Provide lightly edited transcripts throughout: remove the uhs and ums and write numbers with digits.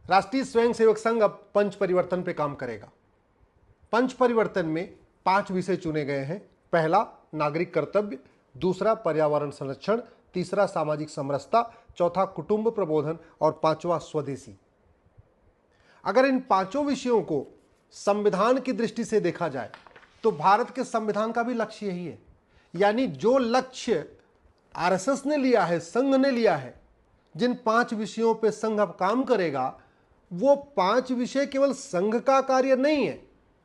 राष्ट्रीय स्वयंसेवक संघ अब पंच परिवर्तन पे काम करेगा। पंच परिवर्तन में 5 विषय चुने गए हैं। पहला नागरिक कर्तव्य, दूसरा पर्यावरण संरक्षण, तीसरा सामाजिक समरसता, चौथा कुटुंब प्रबोधन और पांचवा स्वदेशी। अगर इन पांचों विषयों को संविधान की दृष्टि से देखा जाए तो भारत के संविधान का भी लक्ष्य यही है। यानी जो लक्ष्य आरएसएस ने लिया है, संघ ने लिया है, जिन 5 विषयों पे संघ अब काम करेगा, वो 5 विषय केवल संघ का कार्य नहीं है,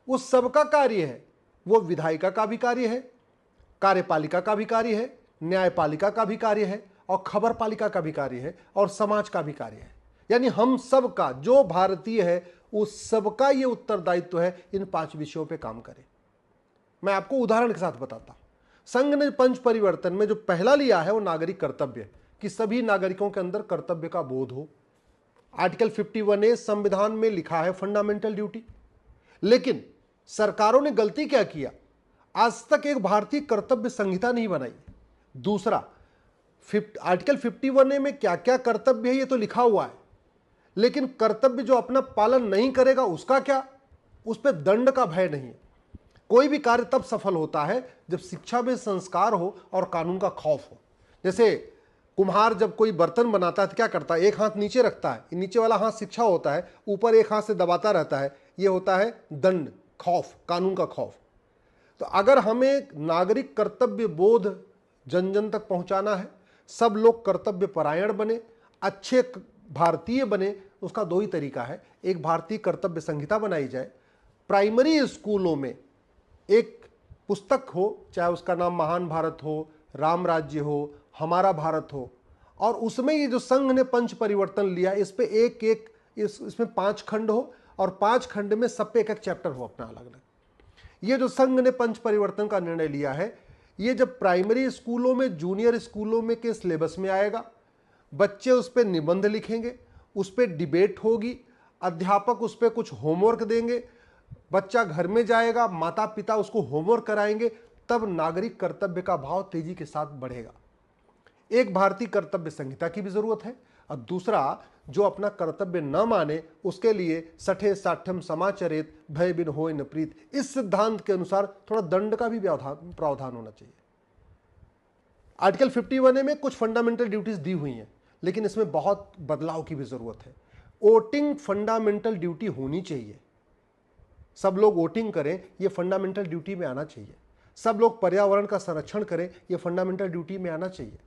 वो सबका कार्य है। वो विधायिका का भी कार्य है, कार्यपालिका का भी कार्य है, न्यायपालिका का भी कार्य है और खबर पालिका का भी कार्य है और समाज का भी कार्य है। यानी हम सब का, जो भारतीय है उस सबका ये उत्तरदायित्व है इन 5 विषयों पे काम करें। मैं आपको उदाहरण के साथ बताता हूं। संघ ने पंच परिवर्तन में जो पहला लिया है वो नागरिक कर्तव्य, कि सभी नागरिकों के अंदर कर्तव्य का बोध हो। आर्टिकल 51A संविधान में लिखा है फंडामेंटल ड्यूटी। लेकिन सरकारों ने गलती क्या किया, आज तक एक भारतीय कर्तव्य संहिता नहीं बनाई। दूसरा, आर्टिकल 51A में क्या क्या कर्तव्य है ये तो लिखा हुआ है, लेकिन कर्तव्य जो अपना पालन नहीं करेगा उसका क्या, उस पर दंड का भय नहीं है। कोई भी कार्य तब सफल होता है जब शिक्षा में संस्कार हो और कानून का खौफ हो। जैसे कुम्हार जब कोई बर्तन बनाता है तो क्या करता है, एक हाथ नीचे रखता है, नीचे वाला हाथ शिक्षा होता है, ऊपर एक हाथ से दबाता रहता है, ये होता है दंड, खौफ, कानून का खौफ। तो अगर हमें नागरिक कर्तव्य बोध जन जन तक पहुंचाना है, सब लोग कर्तव्य परायण बने, अच्छे भारतीय बने, उसका 2 ही तरीका है। एक, भारतीय कर्तव्य संहिता बनाई जाए। प्राइमरी स्कूलों में एक पुस्तक हो, चाहे उसका नाम महान भारत हो, राम राज्य हो, हमारा भारत हो, और उसमें ये जो संघ ने पंच परिवर्तन लिया, इस पे इसमें 5 खंड हो और 5 खंड में सब पे एक चैप्टर हो अपना अलग अलग। ये जो संघ ने पंच परिवर्तन का निर्णय लिया है, ये जब प्राइमरी स्कूलों में, जूनियर स्कूलों में के सिलेबस में आएगा, बच्चे उस पर निबंध लिखेंगे, उस पर डिबेट होगी, अध्यापक उस पर कुछ होमवर्क देंगे, बच्चा घर में जाएगा, माता पिता उसको होमवर्क कराएंगे, तब नागरिक कर्तव्य का भाव तेजी के साथ बढ़ेगा। एक, भारतीय कर्तव्य संहिता की भी जरूरत है, और दूसरा, जो अपना कर्तव्य न माने उसके लिए सठे साठ्यम समाचरित भय बिन होय न प्रीत, इस सिद्धांत के अनुसार थोड़ा दंड का भी प्रावधान होना चाहिए। आर्टिकल 51A में कुछ फंडामेंटल ड्यूटीज दी हुई हैं, लेकिन इसमें बहुत बदलाव की भी जरूरत है। वोटिंग फंडामेंटल ड्यूटी होनी चाहिए, सब लोग वोटिंग करें, यह फंडामेंटल ड्यूटी में आना चाहिए। सब लोग पर्यावरण का संरक्षण करें, यह फंडामेंटल ड्यूटी में आना चाहिए।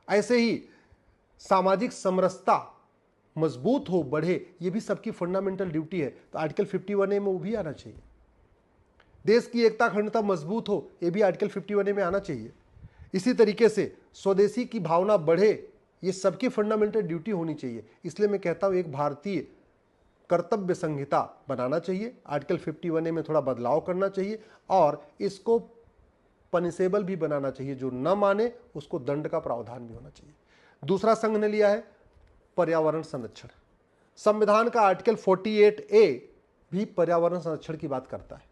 ऐसे ही सामाजिक समरसता मजबूत हो, बढ़े, यह भी सबकी फंडामेंटल ड्यूटी है, तो आर्टिकल 51A में वो भी आना चाहिए। देश की एकता अखंडता मजबूत हो, यह भी आर्टिकल 51A में आना चाहिए। इसी तरीके से स्वदेशी की भावना बढ़े, ये सबकी फंडामेंटल ड्यूटी होनी चाहिए। इसलिए मैं कहता हूं एक भारतीय कर्तव्य संहिता बनाना चाहिए, आर्टिकल 51A में थोड़ा बदलाव करना चाहिए और इसको पनिशेबल भी बनाना चाहिए। जो न माने उसको दंड का प्रावधान भी होना चाहिए। दूसरा संघ ने लिया है पर्यावरण संरक्षण। संविधान का आर्टिकल 48A भी पर्यावरण संरक्षण की बात करता है,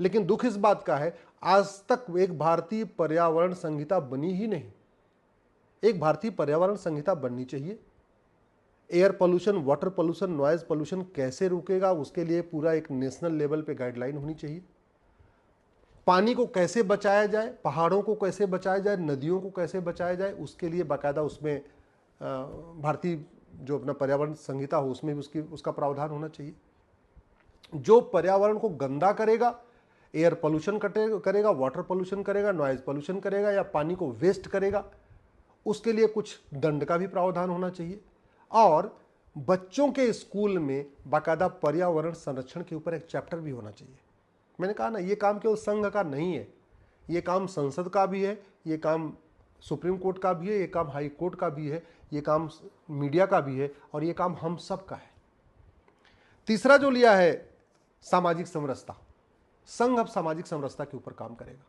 लेकिन दुख इस बात का है आज तक एक भारतीय पर्यावरण संहिता बनी ही नहीं। एक भारतीय पर्यावरण संहिता बननी चाहिए। Air pollution, water pollution, noise pollution कैसे रुकेगा, उसके लिए पूरा एक नेशनल लेवल पे गाइडलाइन होनी चाहिए। पानी को कैसे बचाया जाए, पहाड़ों को कैसे बचाया जाए, नदियों को कैसे बचाया जाए, उसके लिए बाकायदा उसमें भारतीय जो अपना पर्यावरण संहिता हो उसमें भी उसका प्रावधान होना चाहिए। जो पर्यावरण को गंदा करेगा, एयर पोल्यूशन करेगा, वाटर पोल्यूशन करेगा, नॉइज पोल्यूशन करेगा या पानी को वेस्ट करेगा, उसके लिए कुछ दंड का भी प्रावधान होना चाहिए। और बच्चों के स्कूल में बाकायदा पर्यावरण संरक्षण के ऊपर एक चैप्टर भी होना चाहिए। मैंने कहा ना, ये काम केवल संघ का नहीं है, ये काम संसद का भी है, ये काम सुप्रीम कोर्ट का भी है, ये काम हाई कोर्ट का भी है, ये काम मीडिया का भी है और ये काम हम सब का है। तीसरा जो लिया है सामाजिक समरसता। संघ अब सामाजिक समरसता के ऊपर काम करेगा।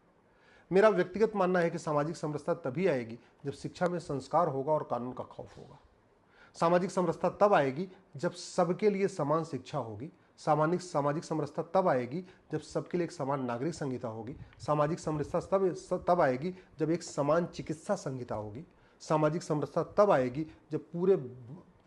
मेरा व्यक्तिगत मानना है कि सामाजिक समरसता तभी आएगी जब शिक्षा में संस्कार होगा और कानून का खौफ होगा। सामाजिक समरसता तब आएगी जब सबके लिए समान शिक्षा होगी। सामाजिक समरसता तब आएगी जब सबके लिए एक समान नागरिक संहिता होगी। सामाजिक समरसता तब आएगी जब एक समान चिकित्सा संहिता होगी। सामाजिक समरसता तब आएगी जब पूरे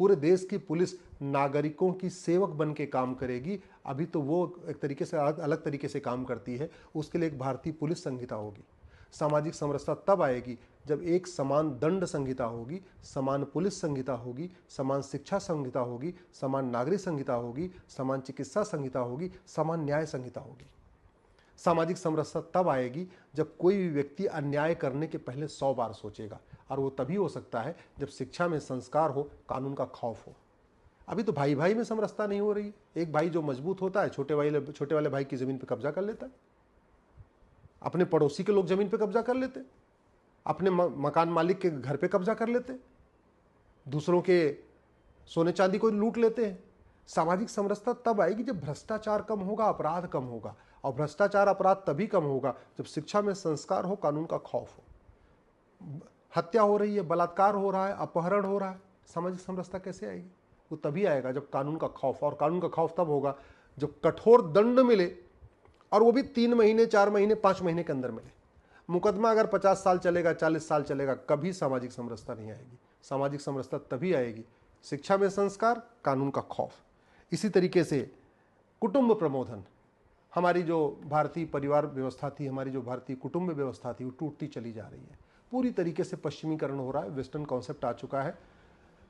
पूरे देश की पुलिस नागरिकों की सेवक बन के काम करेगी। अभी तो वो एक तरीके से अलग तरीके से काम करती है, उसके लिए एक भारतीय पुलिस संहिता होगी। सामाजिक समरसता तब आएगी जब एक समान दंड संहिता होगी, समान पुलिस संहिता होगी, समान शिक्षा संहिता होगी, समान नागरिक संहिता होगी, समान चिकित्सा संहिता होगी, समान न्याय संहिता होगी। सामाजिक समरसता तब आएगी जब कोई भी व्यक्ति अन्याय करने के पहले 100 बार सोचेगा, और वो तभी हो सकता है जब शिक्षा में संस्कार हो, कानून का खौफ हो। अभी तो भाई भाई में समरसता नहीं हो रही है। एक भाई जो मजबूत होता है छोटे वाले भाई की जमीन पर कब्जा कर लेता है, अपने पड़ोसी के लोग जमीन पर कब्जा कर लेते, अपने मकान मालिक के घर पे कब्जा कर लेते, दूसरों के सोने चांदी को लूट लेते हैं। सामाजिक समरसता तब आएगी जब भ्रष्टाचार कम होगा, अपराध कम होगा, और भ्रष्टाचार अपराध तभी कम होगा जब शिक्षा में संस्कार हो, कानून का खौफ हो। हत्या हो रही है, बलात्कार हो रहा है, अपहरण हो रहा है, सामाजिक समरसता कैसे आएगी? वो तभी आएगा जब कानून का खौफ, और कानून का खौफ तब होगा जब कठोर दंड मिले, और वो भी 3 महीने, 4 महीने, 5 महीने के अंदर मिले। मुकदमा अगर 50 साल चलेगा, 40 साल चलेगा, कभी सामाजिक समरसता नहीं आएगी। सामाजिक समरसता तभी आएगी शिक्षा में संस्कार, कानून का खौफ। इसी तरीके से कुटुंब प्रबोधन, हमारी जो भारतीय परिवार व्यवस्था थी, हमारी जो भारतीय कुटुंब व्यवस्था थी, वो टूटती चली जा रही है। पूरी तरीके से पश्चिमीकरण हो रहा है, वेस्टर्न कॉन्सेप्ट आ चुका है।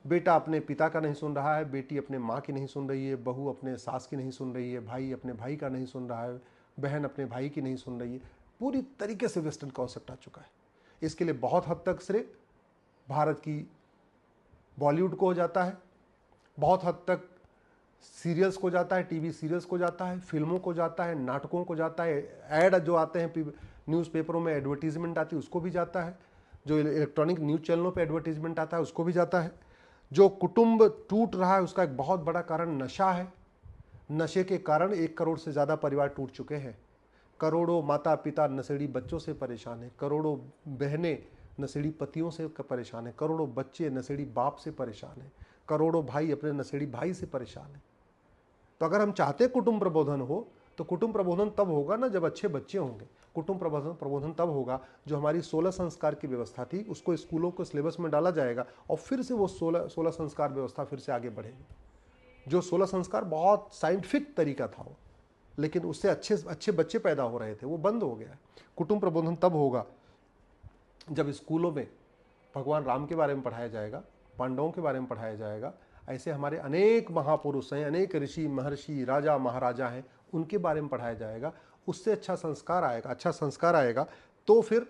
बेटा अपने पिता का नहीं सुन रहा है, बेटी अपने माँ की नहीं सुन रही है, बहू अपने सास की नहीं सुन रही है, भाई अपने भाई का नहीं सुन रहा है, बहन अपने भाई की नहीं सुन रही है। पूरी तरीके से वेस्टर्न कॉन्सेप्ट आ चुका है। इसके लिए बहुत हद तक श्रेय भारत की बॉलीवुड को हो जाता है, बहुत हद तक सीरियल्स को जाता है, टीवी सीरियल्स को जाता है, फिल्मों को जाता है, नाटकों को जाता है, ऐड जो आते हैं न्यूज़पेपरों में, एडवर्टीजमेंट आती है, उसको भी जाता है, जो इलेक्ट्रॉनिक न्यूज़ चैनलों पे एडवर्टीजमेंट आता है उसको भी जाता है। जो कुटुंब टूट रहा है उसका एक बहुत बड़ा कारण नशा है। नशे के कारण 1 करोड़ से ज़्यादा परिवार टूट चुके हैं। करोड़ों माता पिता नशेड़ी बच्चों से परेशान हैं, करोड़ों बहनें नशेड़ी पतियों से परेशान हैं, करोड़ों बच्चे नशेड़ी बाप से परेशान हैं, करोड़ों भाई अपने नशेड़ी भाई से परेशान हैं। तो अगर हम चाहते कुटुंब प्रबोधन हो तो कुटुंब प्रबोधन तब होगा ना जब अच्छे बच्चे होंगे। कुटुंब प्रबोधन तब होगा जो हमारी 16 संस्कार की व्यवस्था थी उसको स्कूलों के सिलेबस में डाला जाएगा, और फिर से वो 16 संस्कार व्यवस्था फिर से आगे बढ़ेगी। जो 16 संस्कार बहुत साइंटिफिक तरीका था वो, लेकिन उससे अच्छे बच्चे पैदा हो रहे थे, वो बंद हो गया। कुटुंब प्रबोधन तब होगा जब स्कूलों में भगवान राम के बारे में पढ़ाया जाएगा, पांडवों के बारे में पढ़ाया जाएगा, ऐसे हमारे अनेक महापुरुष हैं, अनेक ऋषि महर्षि राजा महाराजा हैं, उनके बारे में पढ़ाया जाएगा। उससे अच्छा संस्कार आएगा तो फिर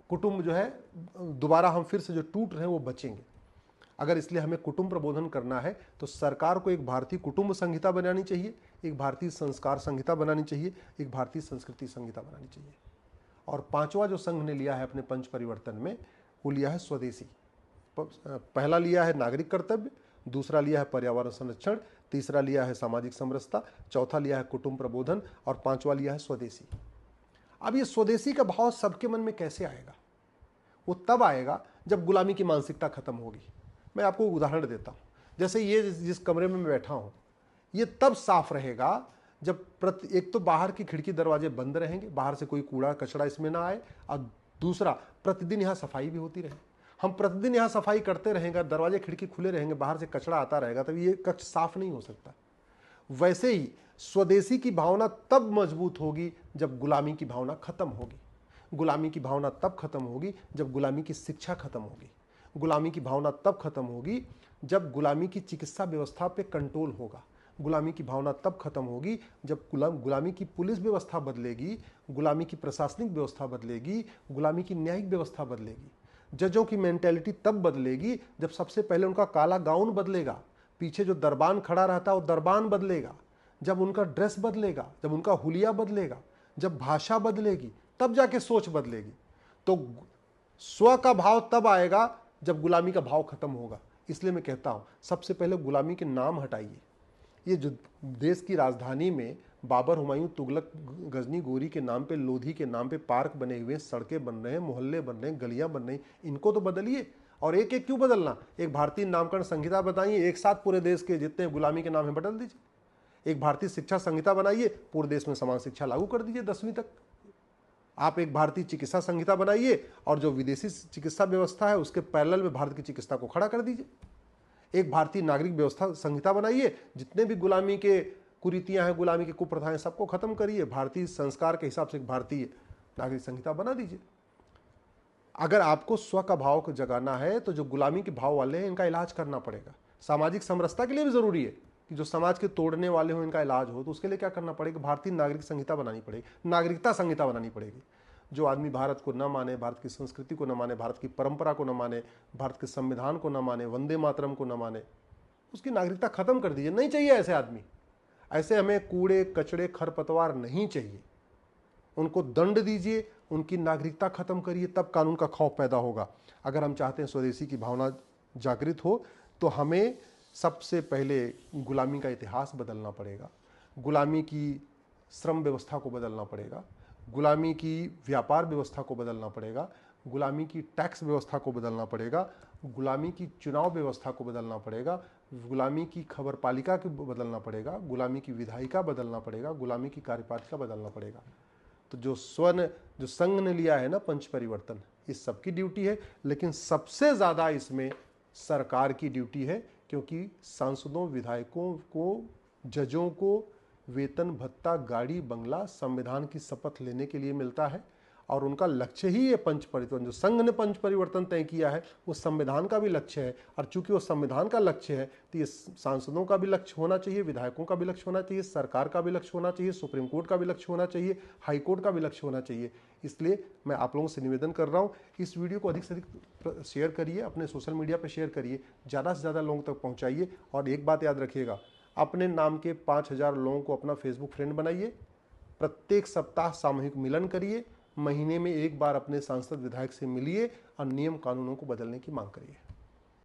कुटुंब जो है दोबारा हम फिर से जो टूट रहे हैं वो बचेंगे। अगर इसलिए हमें कुटुंब प्रबोधन करना है तो सरकार को एक भारतीय कुटुंब संहिता बनानी चाहिए, एक भारतीय संस्कार संहिता बनानी चाहिए, एक भारतीय संस्कृति संहिता बनानी चाहिए। और 5वां जो संघ ने लिया है अपने पंच परिवर्तन में, वो लिया है स्वदेशी। पहला लिया है नागरिक कर्तव्य, दूसरा लिया है पर्यावरण संरक्षण, तीसरा लिया है सामाजिक समरसता, चौथा लिया है कुटुंब प्रबोधन, और 5वां लिया है स्वदेशी। अब ये स्वदेशी का भाव सबके मन में कैसे आएगा? वो तब आएगा जब गुलामी की मानसिकता खत्म होगी। मैं आपको उदाहरण देता हूँ। जैसे ये जिस कमरे में मैं बैठा हूँ, ये तब साफ रहेगा जब एक तो बाहर की खिड़की दरवाजे बंद रहेंगे, बाहर से कोई कूड़ा कचरा इसमें ना आए, और दूसरा प्रतिदिन यहाँ सफाई भी होती रहे। हम प्रतिदिन यहाँ सफाई करते रहेंगे, दरवाजे खिड़की खुले रहेंगे, बाहर से कचरा आता रहेगा, तब ये कक्ष साफ नहीं हो सकता। वैसे ही स्वदेशी की भावना तब मजबूत होगी जब गुलामी की भावना खत्म होगी। गुलामी की भावना तब खत्म होगी जब गुलामी की शिक्षा खत्म होगी। गुलामी की भावना तब खत्म होगी जब गुलामी की चिकित्सा व्यवस्था पे कंट्रोल होगा। गुलामी की भावना तब खत्म होगी जब गुलामी की पुलिस व्यवस्था बदलेगी, गुलामी की प्रशासनिक व्यवस्था बदलेगी, गुलामी की न्यायिक व्यवस्था बदलेगी। जजों की मेंटेलिटी तब बदलेगी जब सबसे पहले उनका काला गाउन बदलेगा, पीछे जो दरबान खड़ा रहता है वो दरबान बदलेगा, जब उनका ड्रेस बदलेगा, जब उनका हुलिया बदलेगा, जब भाषा बदलेगी, तब जाके सोच बदलेगी। तो स्व का भाव तब आएगा जब गुलामी का भाव खत्म होगा। इसलिए मैं कहता हूं सबसे पहले गुलामी के नाम हटाइए। ये जो देश की राजधानी में बाबर, हुमायूं, तुगलक, गजनी, गोरी के नाम पे, लोधी के नाम पे पार्क बने हुए हैं, सड़कें बन रहे हैं, मोहल्ले बन रहे हैं, गलियां बन रही, इनको तो बदलिए। और एक एक क्यों बदलना? एक भारतीय नामकरण संहिता बताइए, एक साथ पूरे देश के जितने गुलामी के नाम है बदल दीजिए। एक भारतीय शिक्षा संहिता बनाइए, पूरे देश में समान शिक्षा लागू कर दीजिए 10वीं तक। आप एक भारतीय चिकित्सा संहिता बनाइए और जो विदेशी चिकित्सा व्यवस्था है उसके पैरेलल में भारत की चिकित्सा को खड़ा कर दीजिए। एक भारतीय नागरिक व्यवस्था संहिता बनाइए, जितने भी गुलामी के कुरीतियां हैं, गुलामी की कुप्रथाएं, सबको खत्म करिए। भारतीय संस्कार के हिसाब से एक भारतीय नागरिक संहिता बना दीजिए। अगर आपको स्व का भाव को जगाना है तो जो गुलामी के भाव वाले हैं इनका इलाज करना पड़ेगा। सामाजिक समरसता के लिए भी जरूरी है कि जो समाज के तोड़ने वाले हो इनका इलाज हो, तो उसके लिए क्या करना पड़ेगा? भारतीय नागरिक संहिता बनानी पड़ेगी, नागरिकता संहिता बनानी पड़ेगी। जो आदमी भारत को न माने, भारत की संस्कृति को न माने, भारत की परंपरा को न माने, भारत के संविधान को न माने, वंदे मातरम को न माने, उसकी नागरिकता खत्म कर दीजिए। नहीं चाहिए ऐसे आदमी। ऐसे हमें कूड़े कचड़े खरपतवार नहीं चाहिए। उनको दंड दीजिए, उनकी नागरिकता खत्म करिए, तब कानून का खौफ पैदा होगा। अगर हम चाहते हैं स्वदेशी की भावना जागृत हो तो हमें सबसे पहले गुलामी का इतिहास बदलना पड़ेगा, गुलामी की श्रम व्यवस्था को बदलना पड़ेगा, गुलामी की व्यापार व्यवस्था को बदलना पड़ेगा, गुलामी की टैक्स व्यवस्था को बदलना पड़ेगा, गुलामी की चुनाव व्यवस्था को बदलना पड़ेगा, गुलामी की खबरपालिका को बदलना पड़ेगा, गुलामी की विधायिका बदलना पड़ेगा, गुलामी की कार्यपालिका बदलना पड़ेगा। तो जो संघ ने लिया है ना पंच परिवर्तन, इस सबकी ड्यूटी है, लेकिन सबसे ज़्यादा इसमें सरकार की ड्यूटी है, क्योंकि सांसदों, विधायकों को, जजों को वेतन भत्ता, गाड़ी बंगला संविधान की शपथ लेने के लिए मिलता है, और उनका लक्ष्य ही ये पंच परिवर्तन, जो संघ ने पंच परिवर्तन तय किया है वो संविधान का भी लक्ष्य है। और चूंकि वो संविधान का लक्ष्य है तो ये सांसदों का भी लक्ष्य होना चाहिए, विधायकों का भी लक्ष्य होना चाहिए, सरकार का भी लक्ष्य होना चाहिए, सुप्रीम कोर्ट का भी लक्ष्य होना चाहिए, हाई कोर्ट का भी लक्ष्य होना चाहिए। इसलिए मैं आप लोगों से निवेदन कर रहा हूँ, इस वीडियो को अधिक से अधिक शेयर करिए, अपने सोशल मीडिया पर शेयर करिए, ज़्यादा से ज़्यादा लोगों तक पहुँचाइए। और एक बात याद रखिएगा, अपने नाम के 5000 लोगों को अपना फेसबुक फ्रेंड बनाइए, प्रत्येक सप्ताह सामूहिक मिलन करिए, महीने में एक बार अपने सांसद विधायक से मिलिए और नियम कानूनों को बदलने की मांग करिए।